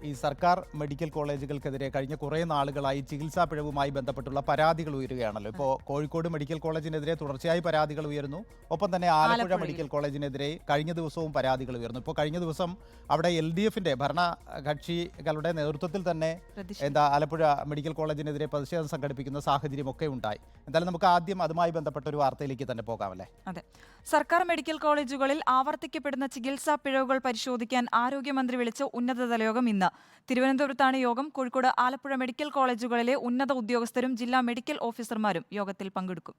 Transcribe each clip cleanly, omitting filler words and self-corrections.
ഈ സർക്കാർ മെഡിക്കൽ കോളേജുകൾക്കെതിരെ കഴിഞ്ഞ കുറേ നാളുകളായി ചികിത്സാ പിഴവുമായി ബന്ധപ്പെട്ടുള്ള പരാതികൾ ഉയരുകയാണല്ലോ. ഇപ്പോൾ കോഴിക്കോട് മെഡിക്കൽ കോളേജിനെതിരെ തുടർച്ചയായി പരാതികൾ ഉയരുന്നു. ഒപ്പം തന്നെ ആലപ്പുഴ മെഡിക്കൽ കോളേജിനെതിരെ കഴിഞ്ഞ ദിവസവും പരാതികൾ ഉയർന്നു. ഇപ്പോൾ കഴിഞ്ഞ ദിവസം അവിടെ LDF-ന്റെ ഭരണകക്ഷികളുടെ നേതൃത്വത്തിൽ തന്നെ ആലപ്പുഴ മെഡിക്കൽ കോളേജിനെതിരെ പ്രതിഷേധം സംഘടിപ്പിക്കുന്ന സാഹചര്യമൊക്കെ ഉണ്ടായി. എന്തായാലും നമുക്ക് ആദ്യം അതുമായി ബന്ധപ്പെട്ട ഒരു വാർത്തയിലേക്ക് തന്നെ പോകാമല്ലേ. അതെ, സർക്കാർ മെഡിക്കൽ കോളേജുകളിൽ ആവർത്തിക്കപ്പെടുന്ന ചികിത്സാ പിഴവുകൾ പരിശോധിക്കാൻ ആരോഗ്യമന്ത്രി വിളിച്ച ഉന്നതതല യോഗം ഇന്ന്. തിരുവനന്തപുരത്താണ് യോഗം. കോഴിക്കോട്, ആലപ്പുഴ മെഡിക്കൽ കോളേജുകളിലെ ഉന്നത ഉദ്യോഗസ്ഥരും ജില്ലാ മെഡിക്കൽ ഓഫീസർമാരും യോഗത്തിൽ പങ്കെടുക്കും.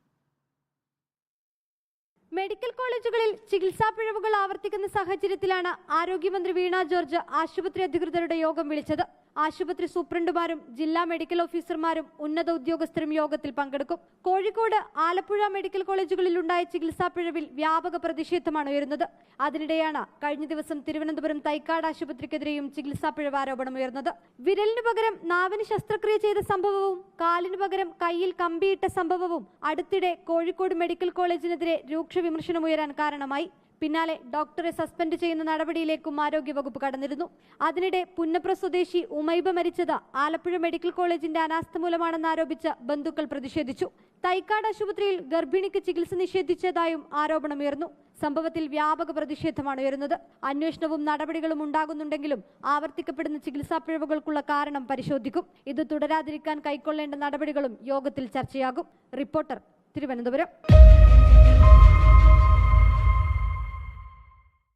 മെഡിക്കൽ കോളേജുകളിൽ ചികിത്സാ പിഴവുകൾ ആവർത്തിക്കുന്ന സാഹചര്യത്തിലാണ് ആരോഗ്യമന്ത്രി വീണ ജോർജ് ആശുപത്രി അധികൃതരുടെ യോഗം വിളിച്ചത്. ആശുപത്രി സൂപ്രണ്ടുമാരും ജില്ലാ മെഡിക്കൽ ഓഫീസർമാരും ഉന്നത ഉദ്യോഗസ്ഥരും യോഗത്തിൽ പങ്കെടുക്കും. കോഴിക്കോട്, ആലപ്പുഴ മെഡിക്കൽ കോളേജുകളിൽ ഉണ്ടായ ചികിത്സാ പിഴവിൽ വ്യാപക പ്രതിഷേധമാണ് ഉയരുന്നത്. അതിനിടെയാണ് കഴിഞ്ഞ ദിവസം തിരുവനന്തപുരം തൈക്കാട് ആശുപത്രിക്കെതിരെയും ചികിത്സാ പിഴവ് ആരോപണം ഉയർന്നത്. വിരലിനു പകരം നാവിന് ശസ്ത്രക്രിയ ചെയ്ത സംഭവവും കാലിനു പകരം കയ്യിൽ കമ്പിയിട്ട സംഭവവും അടുത്തിടെ കോഴിക്കോട് മെഡിക്കൽ കോളേജിനെതിരെ രൂക്ഷ വിമർശനമുയരാൻ കാരണമായി. പിന്നാലെ ഡോക്ടറെ സസ്പെൻഡ് ചെയ്യുന്ന നടപടിയിലേക്കും ആരോഗ്യവകുപ്പ് കടന്നിരുന്നു. അതിനിടെ പുന്നപ്ര സ്വദേശി ഉമൈബ മരിച്ചത് ആലപ്പുഴ മെഡിക്കൽ കോളേജിന്റെ അനാസ്ഥ മൂലമാണെന്ന് ആരോപിച്ച് ബന്ധുക്കൾ പ്രതിഷേധിച്ചു. തൈക്കാട് ആശുപത്രിയിൽ ഗർഭിണിക്ക് ചികിത്സ നിഷേധിച്ചതായും ആരോപണമുയർന്നു. സംഭവത്തിൽ വ്യാപക പ്രതിഷേധമാണ് ഉയരുന്നത്. അന്വേഷണവും നടപടികളും ഉണ്ടാകുന്നുണ്ടെങ്കിലും ആവർത്തിക്കപ്പെടുന്ന ചികിത്സാ പിഴവുകൾക്കുള്ള കാരണം പരിശോധിക്കും. ഇത് തുടരാതിരിക്കാൻ കൈക്കൊള്ളേണ്ട നടപടികളും യോഗത്തിൽ ചർച്ചയാകും. റിപ്പോർട്ടർ, തിരുവനന്തപുരം.